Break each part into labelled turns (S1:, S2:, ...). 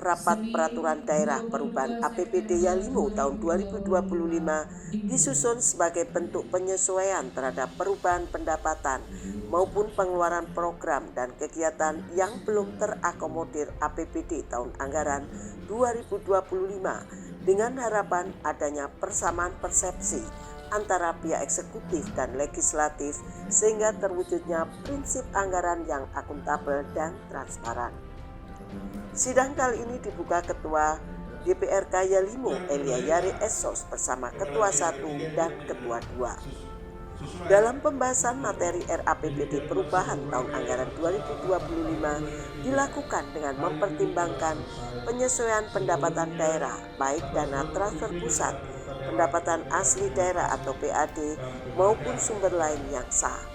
S1: Rapat Peraturan Daerah Perubahan APBD Yalimo tahun 2025 disusun sebagai bentuk penyesuaian terhadap perubahan pendapatan maupun pengeluaran program dan kegiatan yang belum terakomodir APBD tahun anggaran 2025 dengan harapan adanya persamaan persepsi antara pihak eksekutif dan legislatif sehingga terwujudnya prinsip anggaran yang akuntabel dan transparan. Sidang kali ini dibuka Ketua DPRK Yalimo Elia Yari Esos bersama Ketua 1 dan Ketua 2. Dalam pembahasan materi RAPBD perubahan tahun anggaran 2025 dilakukan dengan mempertimbangkan penyesuaian pendapatan daerah baik dana transfer pusat, pendapatan asli daerah atau PAD maupun sumber lain yang sah.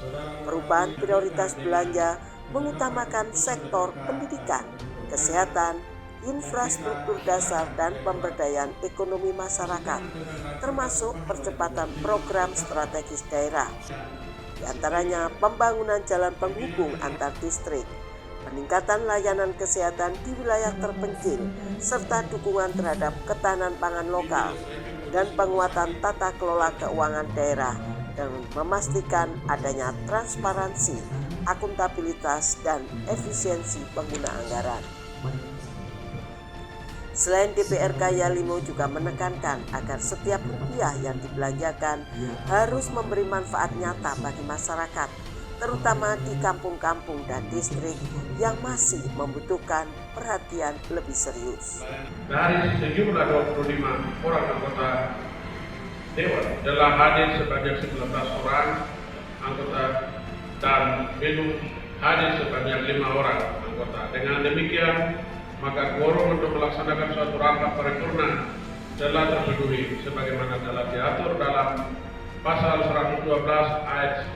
S1: Perubahan prioritas belanja mengutamakan sektor pendidikan, kesehatan, infrastruktur dasar dan pemberdayaan ekonomi masyarakat, termasuk percepatan program strategis daerah. Di antaranya pembangunan jalan penghubung antar distrik, peningkatan layanan kesehatan di wilayah terpencil, serta dukungan terhadap ketahanan pangan lokal, dan penguatan tata kelola keuangan daerah dan memastikan adanya transparansi, akuntabilitas, dan efisiensi pengguna anggaran. Selain DPRK Yalimo juga menekankan agar setiap rupiah yang dibelanjakan harus memberi manfaat nyata bagi masyarakat, terutama di kampung-kampung dan distrik yang masih membutuhkan perhatian lebih serius.
S2: Dari sejumlah 25 orang anggota Dewan telah hadir sebanyak 19 orang anggota dan belum hadir sebanyak 5 orang anggota. Dengan demikian, maka quorum untuk melaksanakan suatu rapat paripurna telah terpenuhi sebagaimana telah diatur dalam pasal 112 ayat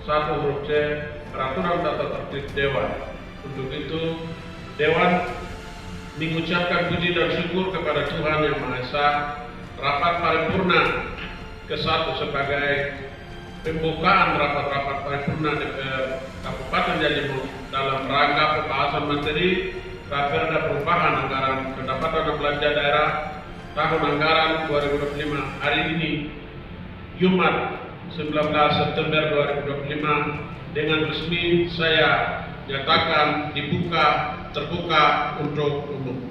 S2: 1 huruf C Peraturan Tata Tertib Dewan. Untuk itu, Dewan mengucapkan puji dan syukur kepada Tuhan Yang Maha Esa. Rapat paripurna ke-1 sebagai pembukaan rapat-rapat paripurna Kabupaten Yalimo dalam rangka pembahasan materi Raperda Perubahan Anggaran Pendapatan dan Belanja Daerah tahun anggaran 2025 hari ini Jumat 19 September 2025 dengan resmi saya nyatakan terbuka untuk umum.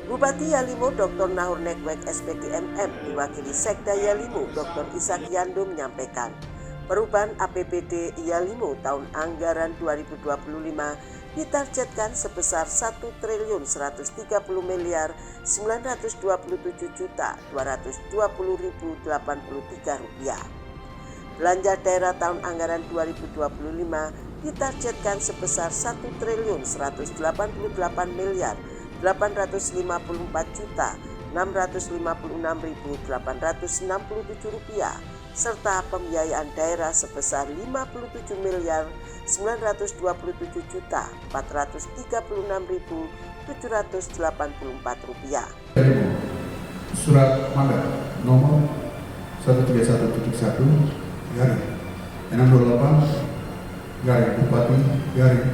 S1: Bupati Yalimo Dr. Nahur Nekwek SPG MM diwakili Sekda Yalimo Dr. Ishak Yando menyampaikan perubahan APBD Yalimo tahun anggaran 2025 ditargetkan sebesar 1.927.920.220.083 rupiah. Belanja daerah tahun anggaran 2025 ditargetkan sebesar 1.188.854.656.867 rupiah serta pembiayaan daerah sebesar 57.927.436.784 rupiah.
S3: Surat mandat nomor 131.1 garing 628 garing Bupati garing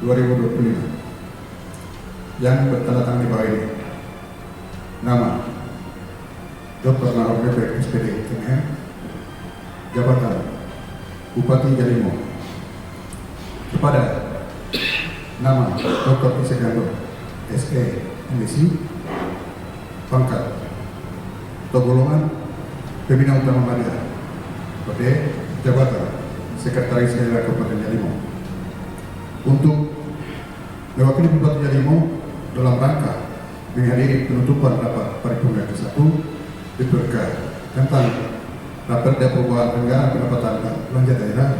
S3: 2025 yang bertanda tangan di bawah ini. Nama Dr. Nahur Nekwek SPD MM. Jabatan Bupati Yalimo. Kepada nama Dr. Ishak Yando SE MSc, pangkat atau golongan Pembina Utama Madya, pada jabatan Sekretaris Daerah Kabupaten Yalimo, untuk mewakili Bupati Yalimo dalam rangka menghadiri penutupan rapat paripurna ke-1 DPRK tentang Raperda Perubahan Anggaran Pendapatan dan Belanja Daerah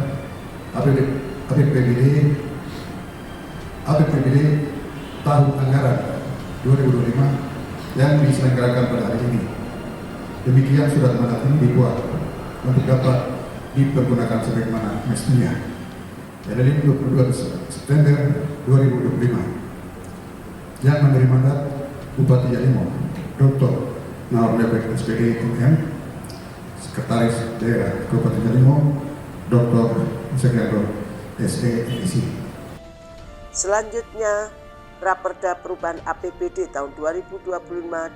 S3: APBD tahun anggaran 2025 yang diselenggarakan pada hari ini. Demikian surat mandat ini dibuat untuk dapat dipergunakan sebagaimana mestinya. Dari 22 September 2025 yang memberi mandat Bupati Yalimo Dr. Nahur Nekwek SPD MM, Sekretaris Daerah Kabupaten Yalimo Dr. Ishak Yando SE.
S1: Selanjutnya, Raperda Perubahan APBD tahun 2025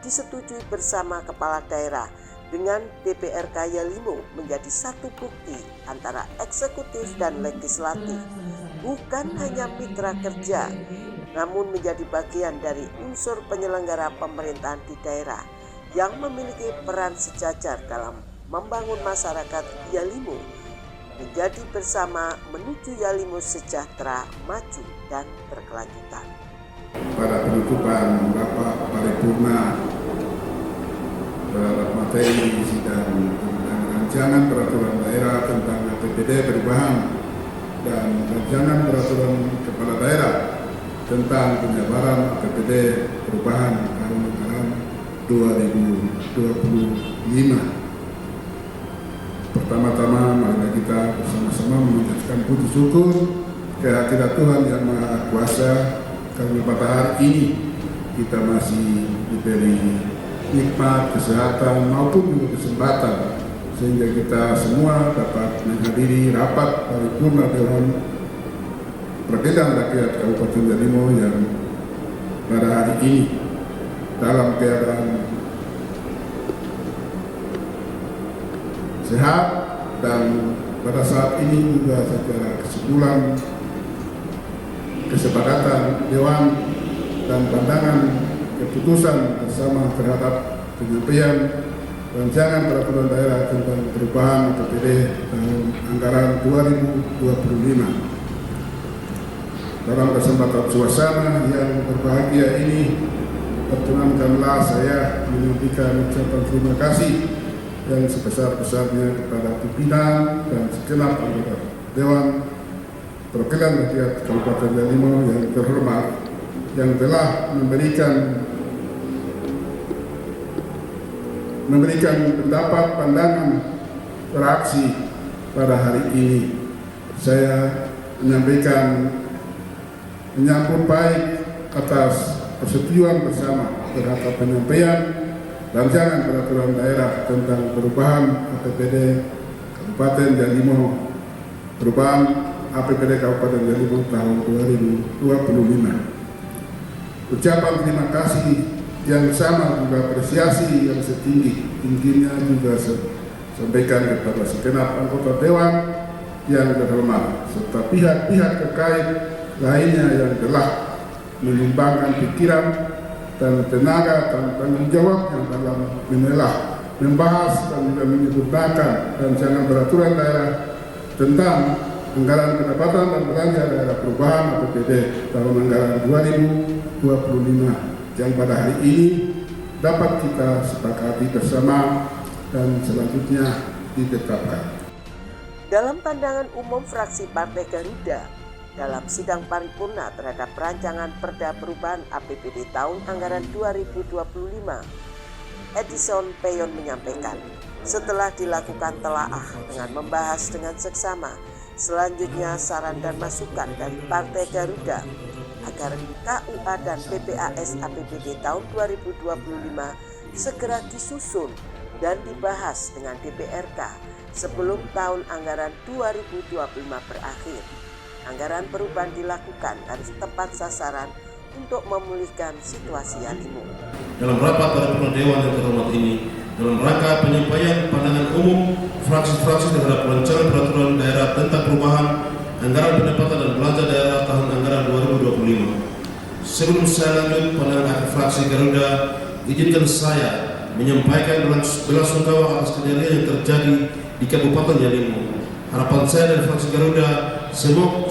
S1: disetujui bersama kepala daerah dengan DPRK Yalimo menjadi satu bukti antara eksekutif dan legislatif, bukan hanya mitra kerja, namun menjadi bagian dari unsur penyelenggara pemerintahan di daerah yang memiliki peran sejajar dalam membangun masyarakat Yalimo menjadi bersama menuju Yalimo sejahtera, maju, dan berkelanjutan.
S4: Pada penutupan rapat paripurna terhadap materi sidang tentang rancangan peraturan daerah tentang APBD perubahan dan rancangan peraturan kepala daerah tentang penjabaran APBD perubahan tahun anggaran 2025. Pertama-tama marilah kita bersama-sama mengucapkan puji syukur kehadirat Tuhan Yang Maha Kuasa karena pada hari ini kita masih diberi nikmat, kesehatan maupun juga kesempatan sehingga kita semua dapat menghadiri rapat paripurna Dewan Perwakilan Rakyat Kabupaten Yalimo yang pada hari ini dalam keadaan sehat dan pada saat ini juga secara kesimpulan kesepakatan Dewan dan pandangan keputusan bersama terhadap penyampaian rancangan peraturan daerah tentang perubahan APBD tahun anggaran 2025. Dalam kesempatan suasana yang berbahagia ini, perkenankanlah saya menyampaikan ucapan terima kasih yang sebesar-besarnya kepada pimpinan dan segenap anggota Dewan Perwakilan Rakyat Kabupaten Yalimo yang terhormat, yang telah memberikan pendapat, pandangan, reaksi pada hari ini. Saya menyampaikan menyambut baik atas persetujuan bersama terhadap penyampaian rancangan peraturan daerah tentang perubahan APBD Kabupaten Yalimo, perubahan APBD Kabupaten Yalimo tahun 2025. Ucapan terima kasih yang sama juga apresiasi yang setinggi-tingginya juga sampaikan kepada segenap anggota Dewan yang terhormat serta pihak-pihak terkait lainnya yang telah menyumbangkan pikiran dan tenaga dan tanggung jawab yang dalam menelaah, membahas dan juga menyempurnakan rancangan peraturan daerah tentang anggaran pendapatan dan belanja daerah perubahan APBD tahun anggaran 2025 yang pada hari ini dapat kita sepakati bersama dan selanjutnya ditetapkan.
S1: Dalam pandangan umum fraksi Partai Garuda dalam sidang paripurna terhadap rancangan Perda Perubahan APBD tahun anggaran 2025, Edison Peyon menyampaikan, setelah dilakukan telaah dengan membahas dengan seksama, selanjutnya saran dan masukan dari Partai Garuda agar KUA dan PPAS APBD tahun 2025 segera disusun dan dibahas dengan DPRK sebelum tahun anggaran 2025 berakhir. Anggaran perubahan dilakukan harus tepat sasaran untuk memulihkan situasi Yalimo.
S5: Dalam rapat paripurna Dewan yang terhormat ini, dalam rangka penyampaian pandangan umum fraksi-fraksi terhadap rancangan peraturan daerah tentang perubahan anggaran pendapatan dan belanja daerah tahun anggaran 2025. Sebelum saya lanjut pandangan fraksi Garuda, izinkan saya menyampaikan belasungkawa atas kejadian yang terjadi di Kabupaten Yalimo. Harapan saya dari fraksi Garuda,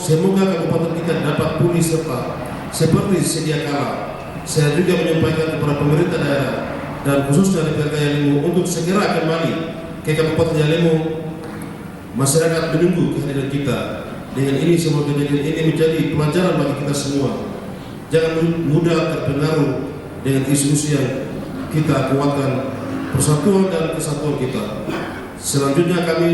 S5: semoga kabupaten kita dapat pulih serta seperti sedia kala. Saya juga menyampaikan kepada pemerintah daerah dan khususnya DPRK Yalimo untuk segera kembali ke Kabupaten Yalimo. Masyarakat menunggu kehadiran kita. Dengan ini semoga kejadian ini menjadi pelajaran bagi kita semua. Jangan mudah terpengaruh dengan isu-isu yang kita kuatkan persatuan dan kesatuan kita. Selanjutnya kami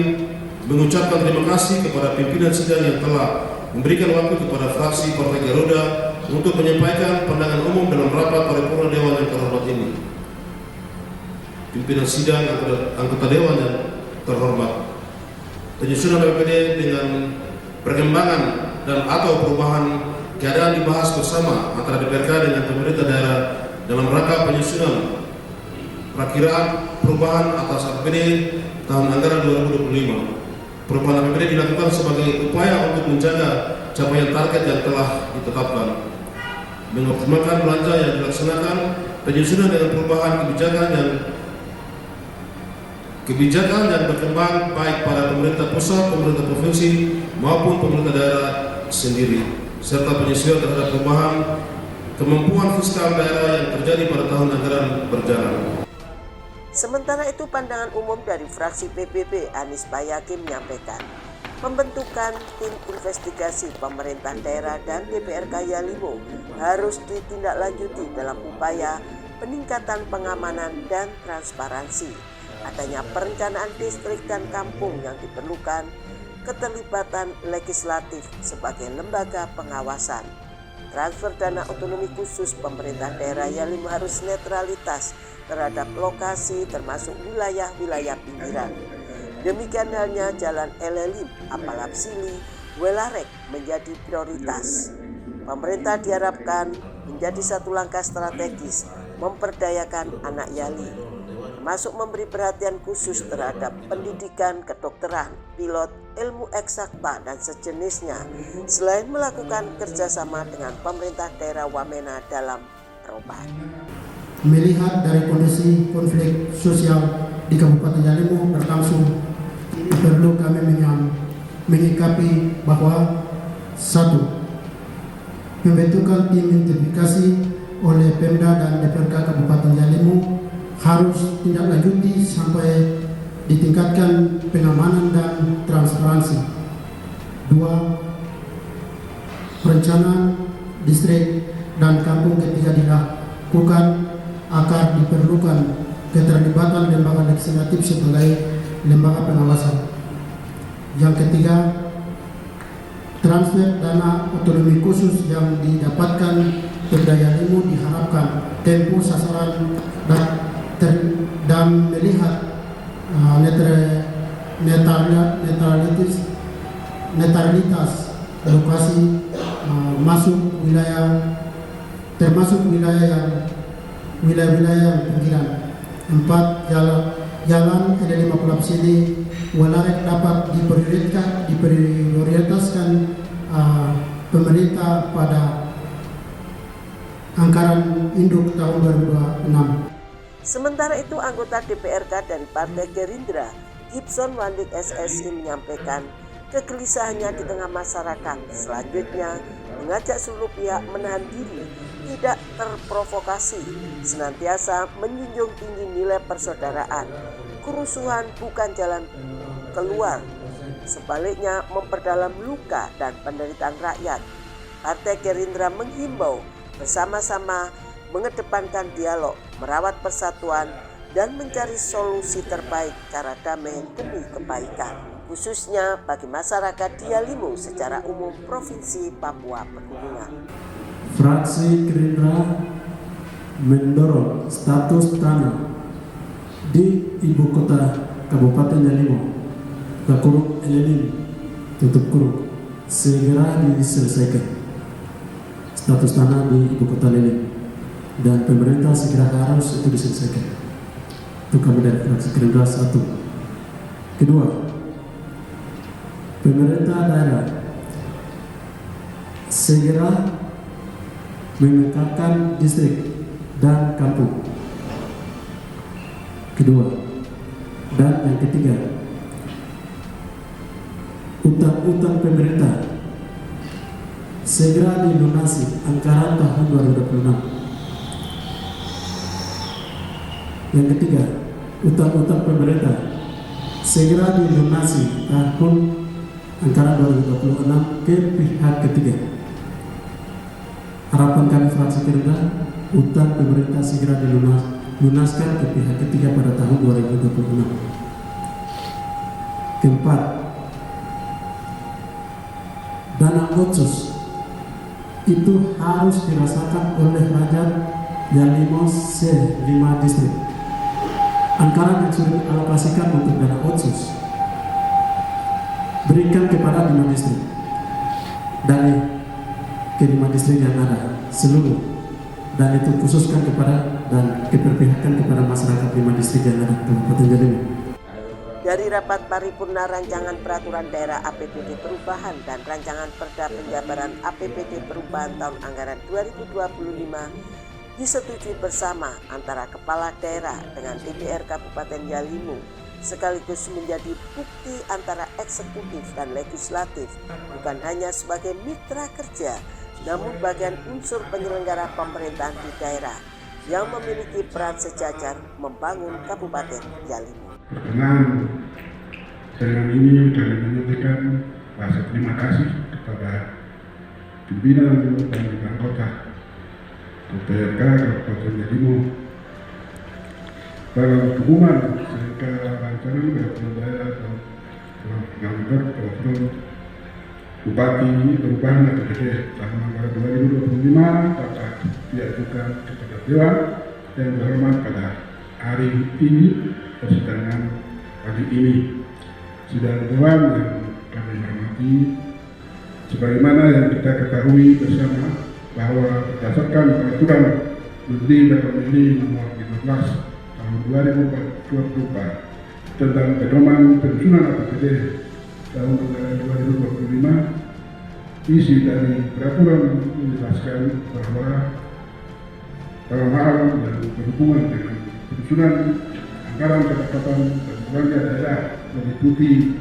S5: mengucapkan terima kasih kepada pimpinan sidang yang telah memberikan waktu kepada fraksi Partai Garuda untuk menyampaikan pandangan umum dalam rapat paripurna Dewan yang terhormat ini. Pimpinan sidang anggota Dewan yang terhormat, penyusunan APBD dengan perkembangan dan atau perubahan keadaan dibahas bersama antara DPRK dengan pemerintah daerah dalam rangka penyusunan perakiraan perubahan atas APBD tahun anggaran 2025. Perubahan APBD dilakukan sebagai upaya untuk menjaga capaian target yang telah ditetapkan, mengoptimalkan belanja yang dilaksanakan, penyusunan dengan perubahan kebijakan yang berkembang baik pada pemerintah pusat, pemerintah provinsi maupun pemerintah daerah sendiri, serta penyesuaian terhadap perubahan kemampuan fiskal daerah yang terjadi pada tahun anggaran berjalan.
S1: Sementara itu, pandangan umum dari fraksi PBB Anies Bayaki menyampaikan pembentukan tim investigasi pemerintah daerah dan DPRK Yalimo harus ditindaklanjuti dalam upaya peningkatan pengamanan dan transparansi. Adanya perencanaan distrik dan kampung yang diperlukan, keterlibatan legislatif sebagai lembaga pengawasan. Transfer dana otonomi khusus pemerintah daerah Yalimo harus netralitas terhadap lokasi termasuk wilayah-wilayah pinggiran. Demikian halnya Jalan Elelim, Apalapsili, Welarek menjadi prioritas. Pemerintah diharapkan menjadi satu langkah strategis memperdayakan anak Yali, termasuk memberi perhatian khusus terhadap pendidikan kedokteran, pilot, ilmu eksakta dan sejenisnya, selain melakukan kerjasama dengan pemerintah daerah Wamena dalam perubahan.
S6: Melihat dari kondisi konflik sosial di Kabupaten Yalimo berlangsung, perlu kami menyikapi bahwa satu, pembentukan tim investigasi oleh Pemda dan DPRK Kabupaten Yalimo harus tindaklanjuti sampai ditingkatkan pengamanan dan transparansi. Dua, perencanaan distrik dan kampung ketika dilakukan akan diperlukan keterlibatan lembaga legislatif sebagai lembaga pengawasan. Yang ketiga, transfer dana otonomi khusus yang didapatkan Pemda Yalimo diharapkan tempo sasaran dan melihat netralitas lokasi masuk termasuk wilayah pinggiran. 4, jalan L5 Apalapsili Welarek dapat diprioritaskan pemerintah pada anggaran induk tahun 2026.
S1: Sementara itu, anggota DPRK dari Partai Gerindra, Gibson Wandik SSI menyampaikan kegelisahannya di tengah masyarakat. Selanjutnya, mengajak seluruh pihak menahan diri, tidak terprovokasi, senantiasa menjunjung tinggi nilai persaudaraan. Kerusuhan bukan jalan keluar, sebaliknya memperdalam luka dan penderitaan rakyat. Partai Gerindra menghimbau bersama-sama mengedepankan dialog, merawat persatuan, dan mencari solusi terbaik cara damai demi kebaikan, khususnya bagi masyarakat di Yalimo secara umum Provinsi Papua Pegunungan.
S6: Fraksi Gerindra mendorong status tanah di ibu kota Kabupaten Yalimo, kurung Elelim, tutup kurung, segera diselesaikan. Status tanah di ibu kota Yalimo dan pemerintah segera harus itu diselesaikan. Itu kami dari fraksi Gerindra 1. Kedua, pemerintah daerah segera memetakan distrik dan kampung. Kedua, dan yang ketiga, utang-utang pemerintah segera dilunasi anggaran tahun 2026. Yang ketiga, utang-utang pemerintah segera dilunasi tahun anggaran 2026 ke pihak ketiga. Harapan kami fraksi Gerindra, utang pemerintah segera dilunaskan ke pihak ketiga pada tahun 2026. Keempat, dana otsus itu harus dirasakan oleh rakyat Yalimo se-5 distrik. Anggaran yang sudah dialokasikan untuk dana otsus berikan kepada 5 distrik. dari kelima distrik yang ada seluruh, dan itu khususkan kepada dan keberpihakan kepada masyarakat 5 distrik yang ada Kabupaten Jalimo.
S1: Dari rapat paripurna rancangan peraturan daerah APBD perubahan dan rancangan perda penjabaran APBD perubahan tahun anggaran 2025 disetujui bersama antara kepala daerah dengan DPR Kabupaten Jalimo, sekaligus menjadi bukti antara eksekutif dan legislatif bukan hanya sebagai mitra kerja, namun bagian unsur penyelenggara pemerintahan di daerah yang memiliki peran sejajar membangun Kabupaten Jalimo.
S4: Perkenan dengan ini kami menyampaikan rasa terima kasih kepada pimpinan dan juga anggota DPRK Kabupaten Jalimo dalam dukungan sehingga rancangan peraturan daerah atau peraturan Bupati perubahan APBD tahun anggaran 2025 dapat diajukan kepada Dewan yang berhormat pada hari ini persidangan pagi ini. Sidang Dewan yang kami hormati, sebagaimana yang kita ketahui bersama bahwa berdasarkan peraturan Menteri Pemilih nomor 15 tahun 2024 tentang pedoman penyusunan APBD tahun anggaran 2025, isi dari peraturan menjelaskan bahwa dalam hal yang berhubungan dengan penyusunan anggaran pendapatan dan belanja daerah meliputi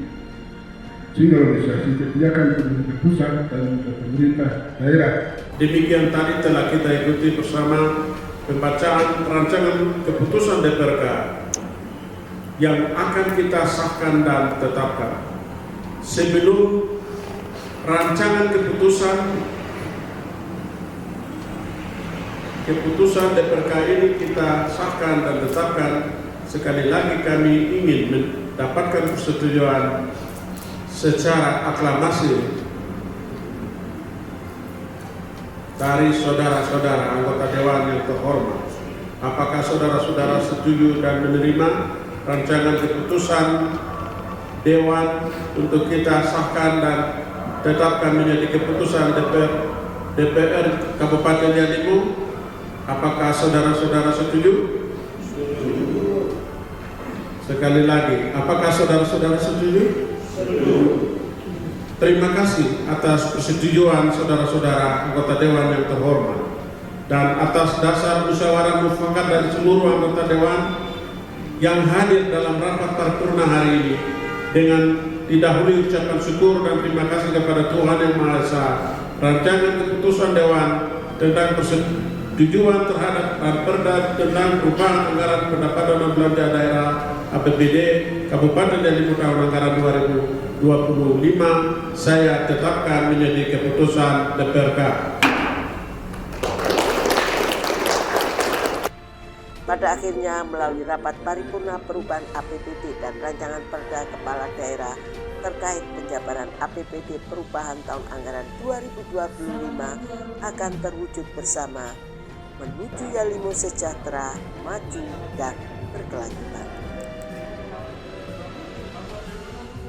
S4: sinkronisasi kebijakan pemerintah pusat dan pemerintah daerah.
S2: Demikian tadi telah kita ikuti bersama pembacaan rancangan keputusan DPRK yang akan kita sahkan dan tetapkan. Sebelum rancangan keputusan DPRK ini kita sahkan dan tetapkan, sekali lagi kami ingin mendapatkan persetujuan secara aklamasi dari saudara-saudara anggota Dewan yang terhormat. Apakah saudara-saudara setuju dan menerima rancangan keputusan Dewan untuk kita sahkan dan tetapkan menjadi keputusan DPR Kabupaten Jalimo? Apakah saudara-saudara setuju? Sekali lagi, apakah saudara-saudara setuju? Terima kasih atas persetujuan saudara-saudara anggota Dewan yang terhormat, dan atas dasar musyawarah mufakat dari seluruh anggota Dewan yang hadir dalam rapat paripurna hari ini, dengan didahului ucapan syukur dan terima kasih kepada Tuhan Yang Maha Esa, rancangan keputusan Dewan tentang persetujuan terhadap perda tentang perubahan anggaran pendapatan dan belanja daerah APBD Kabupaten Jalimo tahun anggaran 2025 saya tetapkan menjadi keputusan DPRK.
S1: Pada akhirnya melalui rapat paripurna perubahan APBD dan rancangan perda kepala daerah terkait penjabaran APBD perubahan tahun anggaran 2025 akan terwujud bersama menuju Jalimo sejahtera, maju dan berkelanjutan.